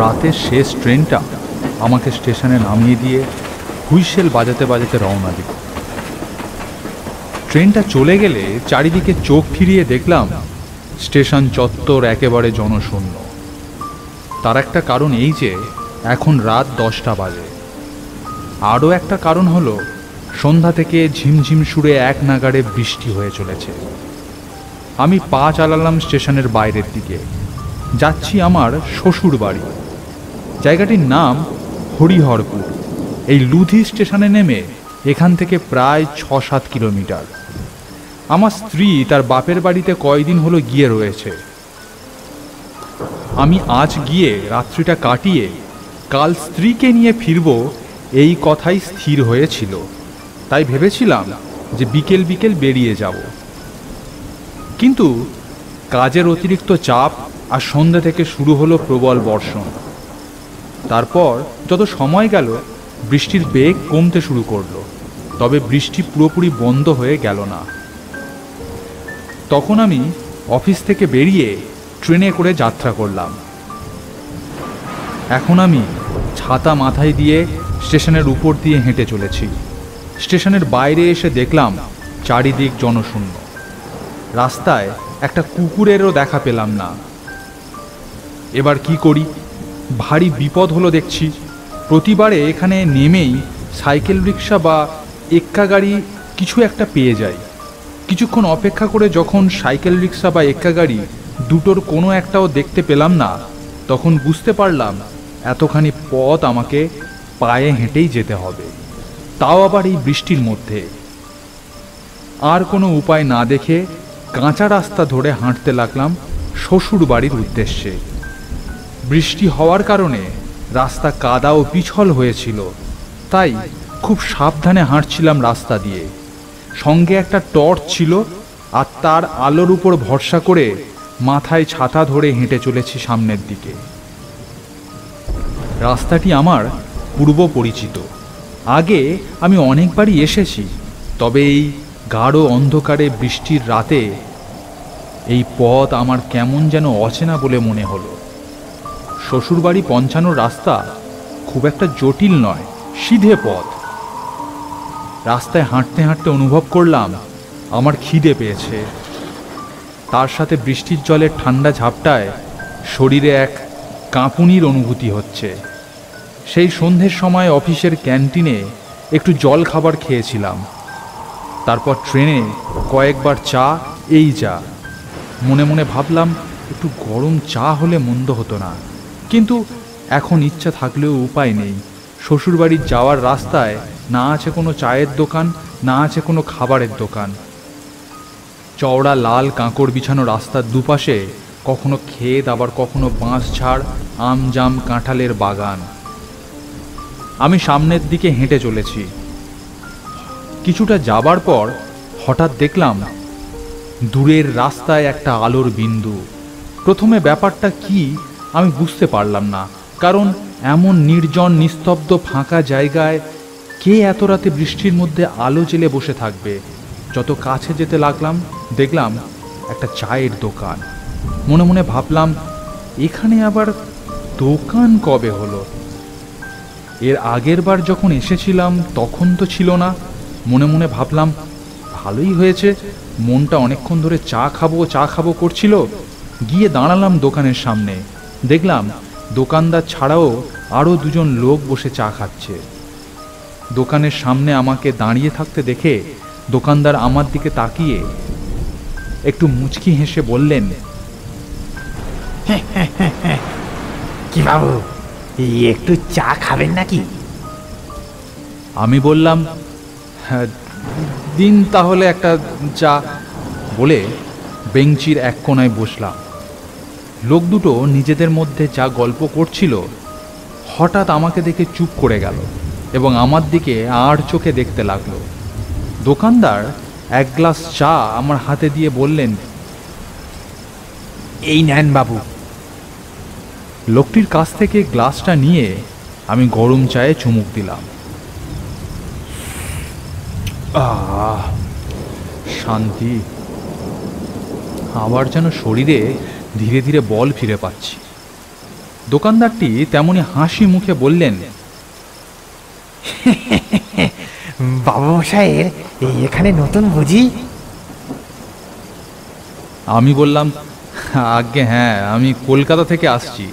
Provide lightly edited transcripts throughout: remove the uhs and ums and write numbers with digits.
রাতের শেষ ট্রেনটা আমাকে স্টেশনে নামিয়ে দিয়ে হুইসেল বাজাতে বাজাতে রওনা দিল। ট্রেনটা চলে গেলে চারিদিকে চোখ ফিরিয়ে দেখলাম স্টেশন চত্বর একেবারে জনশূন্য। তার একটা কারণ এই যে এখন রাত 10টা বাজে। আরও একটা কারণ হলো সন্ধ্যা থেকে ঝিমঝিম সুরে এক নাগাড়ে বৃষ্টি হয়ে চলেছে। আমি পা চালালাম স্টেশনের বাইরের দিকে। যাচ্ছি আমার শ্বশুর বাড়ি। জায়গাটির নাম হরিহরপুর। এই লুধি স্টেশনে নেমে এখান থেকে প্রায় 6-7 কিলোমিটার। আমার স্ত্রী তার বাপের বাড়িতে কয়দিন হলো গিয়ে রয়েছে। আমি আজ গিয়ে রাত্রিটা কাটিয়ে কাল স্ত্রীকে নিয়ে ফিরব, এই কথাই স্থির হয়েছিল। তাই ভেবেছিলাম যে বিকেল বিকেল বেরিয়ে যাব, কিন্তু কাজের অতিরিক্ত চাপ আর সন্ধ্যা থেকে শুরু হলো প্রবল বর্ষণ। তারপর যত সময় গেল বৃষ্টির বেগ কমতে শুরু করলো, তবে বৃষ্টি পুরোপুরি বন্ধ হয়ে গেল না। তখন আমি অফিস থেকে বেরিয়ে ট্রেনে করে যাত্রা করলাম। এখন আমি ছাতা মাথায় দিয়ে স্টেশনের উপর দিয়ে হেঁটে চলেছি। স্টেশনের বাইরে এসে দেখলাম চারিদিক জনশূন্য। রাস্তায় একটা কুকুরেরও দেখা পেলাম না। এবার কি করি? ভারী বিপদ হলো দেখছি। প্রতিবারে এখানে নেমেই সাইকেল রিক্সা বা এক্কা গাড়ি কিছু একটা পেয়ে যাই। কিছুক্ষণ অপেক্ষা করে যখন সাইকেল রিক্সা বা এক্কা গাড়ি দুটোর কোনো একটাও দেখতে পেলাম না, তখন বুঝতে পারলাম এতখানি পথ আমাকে পায়ে হেঁটেই যেতে হবে, তাও আবার এই বৃষ্টির মধ্যে। আর কোনো উপায় না দেখে কাঁচা রাস্তা ধরে হাঁটতে লাগলাম শ্বশুর বাড়ির উদ্দেশ্যে। বৃষ্টি হওয়ার কারণে রাস্তা কাদা ও পিছল হয়েছিল, তাই খুব সাবধানে হাঁটছিলাম রাস্তা দিয়ে। সঙ্গে একটা টর্চ ছিল, আর তার আলোর উপর ভরসা করে মাথায় ছাতা ধরে হেঁটে চলেছি সামনের দিকে। রাস্তাটি আমার পূর্ব পরিচিত। আগে আমি অনেকবারই এসেছি, তবে এই গাঢ় অন্ধকারে বৃষ্টির রাতে এই পথ আমার কেমন যেন অচেনা বলে মনে হলো। শ্বশুরবাড়ি পৌঁছানোর রাস্তা খুব একটা জটিল নয়, সিধে পথ। রাস্তায় হাঁটতে হাঁটতে অনুভব করলাম আমার খিদে পেয়েছে। তার সাথে বৃষ্টির জলের ঠান্ডা ঝাপটায় শরীরে এক কাঁপুনির অনুভূতি হচ্ছে। সেই সন্ধ্যের সময় অফিসের ক্যান্টিনে একটু জল খাবার খেয়েছিলাম। তারপর ট্রেনে কয়েকবার চা, এই যা। মনে মনে ভাবলাম একটু গরম চা হলে মন্দ হতো না, কিন্তু এখন ইচ্ছা থাকলেও উপায় নেই। শ্বশুরবাড়ির যাওয়ার রাস্তায় না আছে কোনো চায়ের দোকান, না আছে কোনো খাবারের দোকান। চওড়া লাল কাঁকড় বিছানো রাস্তার দুপাশে কখনো ক্ষেত, আবার কখনো বাঁশঝাড়, আম জাম কাঁঠালের বাগান। আমি সামনের দিকে হেঁটে চলেছি। কিছুটা যাবার পর হঠাৎ দেখলাম দূরের রাস্তায় একটা আলোর বিন্দু। প্রথমে ব্যাপারটা কি আমি বুঝতে পারলাম না, কারণ এমন নির্জন নিস্তব্ধ ফাঁকা জায়গায় কে এত রাতে বৃষ্টির মধ্যে আলো জ্বেলে বসে থাকবে। যত কাছে যেতে লাগলাম দেখলাম একটা চায়ের দোকান। মনে মনে ভাবলাম এখানে আবার দোকান কবে হলো? এর আগের বার যখন এসেছিলাম তখন তো ছিল না। মনে মনে ভাবলাম ভালোই হয়েছে, মনটা অনেকক্ষণ ধরে চা খাবো করছিল। গিয়ে দাঁড়ালাম দোকানের সামনে। দেখলাম দোকানদার ছাড়াও আরও দুজন লোক বসে চা খাচ্ছে। দোকানের সামনে আমাকে দাঁড়িয়ে থাকতে দেখে দোকানদার আমার দিকে তাকিয়ে একটু মুচকি হেসে বললেন, কি বাবু, একটু চা খাবেন নাকি? আমি বললাম, হ্যাঁ দিন তাহলে একটা চা, বলে বেঞ্চির এক কোণায় বসলাম। লোক দুটো নিজেদের মধ্যে যা গল্প করছিল, হঠাৎ আমাকে দেখে চুপ করে গেল এবং আমার দিকে আর চোখে দেখতে লাগলো। দোকানদার এক গ্লাস চা আমার হাতে দিয়ে বললেন, এই নেন বাবু। লোকটির কাছ থেকে গ্লাসটা নিয়ে আমি গরম চায়ে চুমুক দিলাম। শান্তি। আবার যেন শরীরে ধীরে ধীরে বল ফিরে পাচ্ছি। দোকানদারটি তেমনি হাসি মুখে বললেন, বাবু মশাইয়ের এখানে নতুন বুঝি? আমি বললাম, আজ্ঞে হ্যাঁ, আমি কলকাতা থেকে আসছি।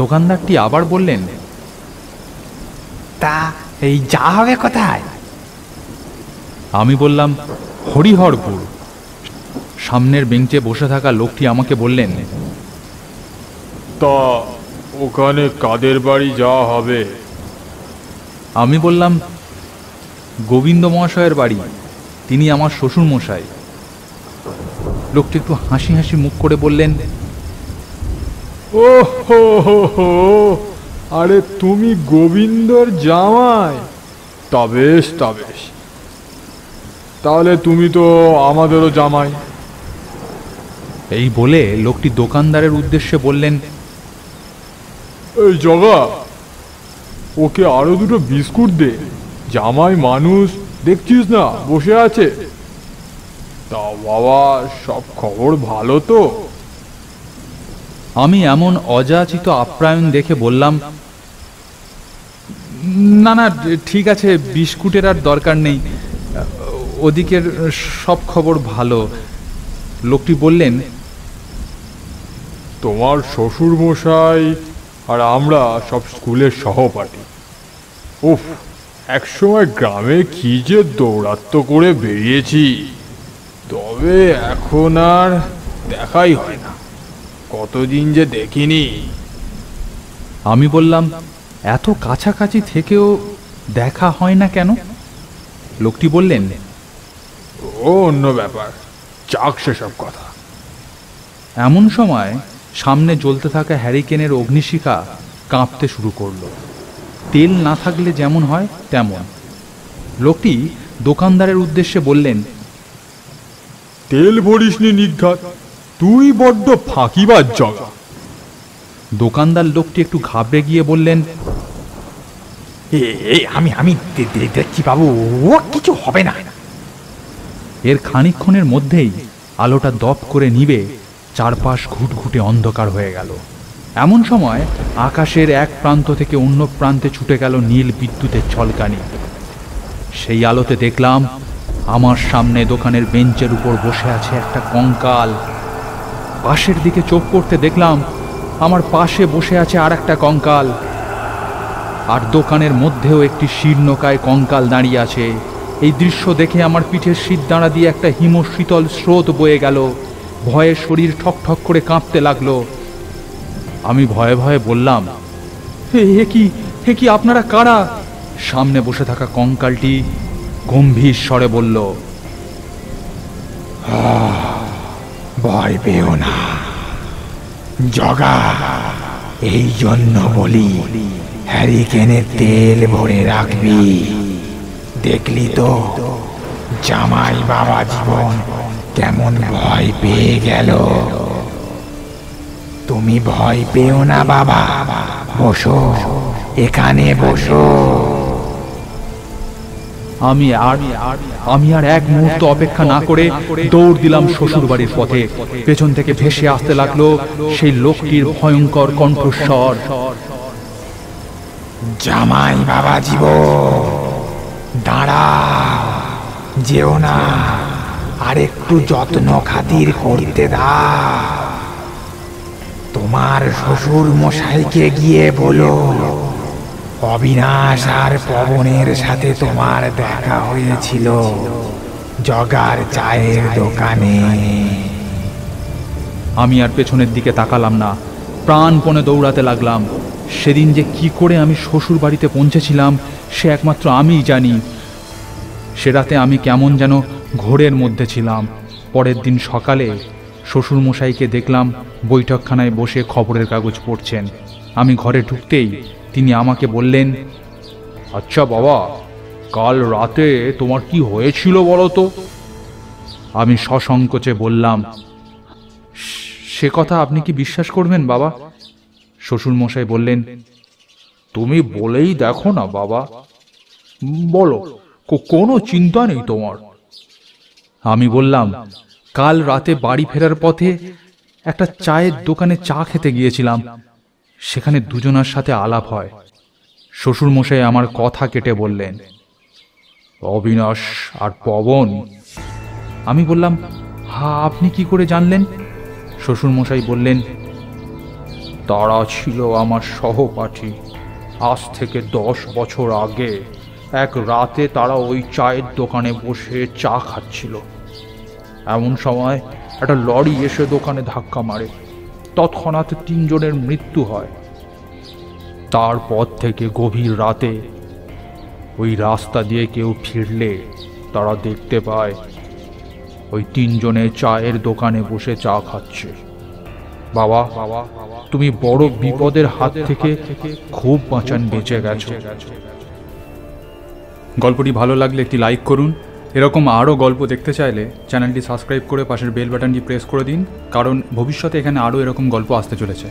দোকানদারটি আবার বললেন, তা এই যা হবে কোথায়? আমি বললাম, হরিহরপুর। সামনের বেঞ্চে বসে থাকা লোকটি আমাকে বললেন, তা ওখানে কাদের বাড়ি যাওয়া হবে? আমি বললাম, গোবিন্দ মহাশয়ের বাড়ি, তিনি আমার শ্বশুর মশাই। লোকটি একটু হাসি হাসি মুখ করে বললেন, ও হো হো হো, আরে তুমি গোবিন্দর জামাই? তা বেশ, তা বেশ, তাহলে তুমি তো আমাদেরও জামাই। এই বলে লোকটি দোকানদারের উদ্দেশ্যে বললেন, এই জগা, ওকে আরো দুটো বিস্কুট দে, জামাই মানুষ দেখছিস না বসে আছে। তা বাবা, সব খবর ভালো তো? আমি এমন অযাচিত আপ্যায়ন দেখে বললাম, না না, ঠিক আছে, বিস্কুটের আর দরকার নেই, ওদিকের সব খবর ভালো। লোকটি বললেন, তোমার শ্বশুর মশাই আর আমরা সব স্কুলের সহপাঠী। উফ, একসময় গ্রামে কি যে দৌরাত্ম্য করে বেরিয়েছি, তবে এখন আর দেখাই হয় না, কতদিন যে দেখিনি। আমি বললাম, এত কাছাকাছি থেকেও দেখা হয় না কেন? লোকটি বললেন, ও অন্য ব্যাপার, চাক সেসব কথা। এমন সময় সামনে জ্বলতে থাকা হ্যারিকেনের অগ্নিশিখা কাঁপতে শুরু করলো। তেল না থাকলে যেমন হয় তেমন। লোকটি দোকানদারের উদ্দেশ্যে বললেন, তেল ভরিসনি নিঘাত, তুই বড্ড ফাঁকিবাজ জগা। দোকানদার লোকটি একটু ঘাবড়ে গিয়ে বললেন, আমি দেখছি বাবু, ও কিছু হবে না। এর খানিকক্ষণের মধ্যেই আলোটা দপ করে নিভে চারপাশ ঘুটঘুটে অন্ধকার হয়ে গেল। এমন সময় আকাশের এক প্রান্ত থেকে অন্য প্রান্তে ছুটে গেল নীল বিদ্যুতের ঝলকানি। সেই আলোতে দেখলাম আমার সামনে দোকানের বেঞ্চের উপর বসে আছে একটা কঙ্কাল। পাশের দিকে চোখ করতে দেখলাম আমার পাশে বসে আছে আর একটা কঙ্কাল। আর দোকানের মধ্যেও একটি শীর্ণকায় কঙ্কাল দাঁড়িয়ে আছে। এই দৃশ্য দেখে আমার পিঠের শিরদাঁড়া দিয়ে একটা হিমশীতল স্রোত বয়ে গেল। ভয়ে শরীর ঠক ঠক করে কাঁপতে লাগলো। আমি ভয়ে ভয়ে বললাম, হে কি আপনারা কারা? সামনে বসে থাকা কঙ্কালটি গম্ভীর স্বরে বলল, ভয় পেও না জগা, এই জন্য বলি হ্যারিকেনে তেল ভরে রাখবি। দেখলি তো জামাই বাবা জীবন কেমন ভয় পেয়ে গেল। তুমি ভয় পেও না বাবা, বসো, এখানে বসো। আমি আর এক মুহূর্ত অপেক্ষা না করে দৌড় দিলাম শ্বশুর বাড়ির পথে। পেছন থেকে ভেসে আসতে লাগলো সেই লোকটির ভয়ঙ্কর কণ্ঠস্বর, জামাই বাবা জীবন দাঁড়াও, যেও না, আর একটু যত্ন খাতির করতে দাও। তোমার শ্বশুর মশাইকে গিয়ে বলো অবিনাশ আর পবনের সাথে তোমার দেখা হয়েছিল জগার চায়ের দোকানে। আমি আর পেছনের দিকে তাকালাম না, প্রাণপণে দৌড়াতে লাগলাম। সেদিন যে কি করে আমি শ্বশুর বাড়িতে পৌঁছেছিলাম সে একমাত্র আমিই জানি। সে রাতে আমি কেমন যেন ঘোরের মধ্যে ছিলাম। পরের দিন সকালে শ্বশুরমশাইকে দেখলাম বৈঠকখানায় বসে খবরের কাগজ পড়ছেন। আমি ঘরে ঢুকতেই তিনি আমাকে বললেন, আচ্ছা বাবা, কাল রাতে তোমার কি হয়েছিল বলো তো? আমি সসংকোচে বললাম, সে কথা আপনি কি বিশ্বাস করবেন বাবা? শ্বশুরমশাই বললেন, তুমি বলেই দেখো না বাবা, বলো, কোনো চিন্তা নেই তোমার। আমি বললাম, কাল রাতে বাড়ি ফেরার পথে একটা চায়ের দোকানে চা খেতে গিয়েছিলাম। সেখানে দুজনার সাথে আলাপ হয়। শ্বশুরমশাই আমার কথা কেটে বললেন, অবিনাশ আর পবন। আমি বললাম, হ্যাঁ, আপনি কি করে জানলেন? শ্বশুরমশাই বললেন, তারা ছিল আমার সহপাঠী। আজ থেকে 10 বছর আগে এক রাতে তারা ওই চায়ের দোকানে বসে চা খাচ্ছিল। এমন সময় একটা লরি এসে দোকানে ধাক্কা মারে। তৎক্ষণাৎ 3 জনের মৃত্যু হয়। তারপর থেকে গভীর রাতে ওই রাস্তা দিয়ে কেউ ফিরলে তারা দেখতে পায় ওই 3 জনে চায়ের দোকানে বসে চা খাচ্ছে। বাবা, তুমি বড় বিপদের হাত থেকে খুব বাঁচান বেঁচে গেছো। গল্পটি ভালো লাগলে একটি লাইক করুন। এরকম আরও গল্প দেখতে চাইলে চ্যানেলটি সাবস্ক্রাইব করে পাশের বেল বাটনটি প্রেস করে দিন, কারণ ভবিষ্যতে এখানে আরও এরকম গল্প আসতে চলেছে।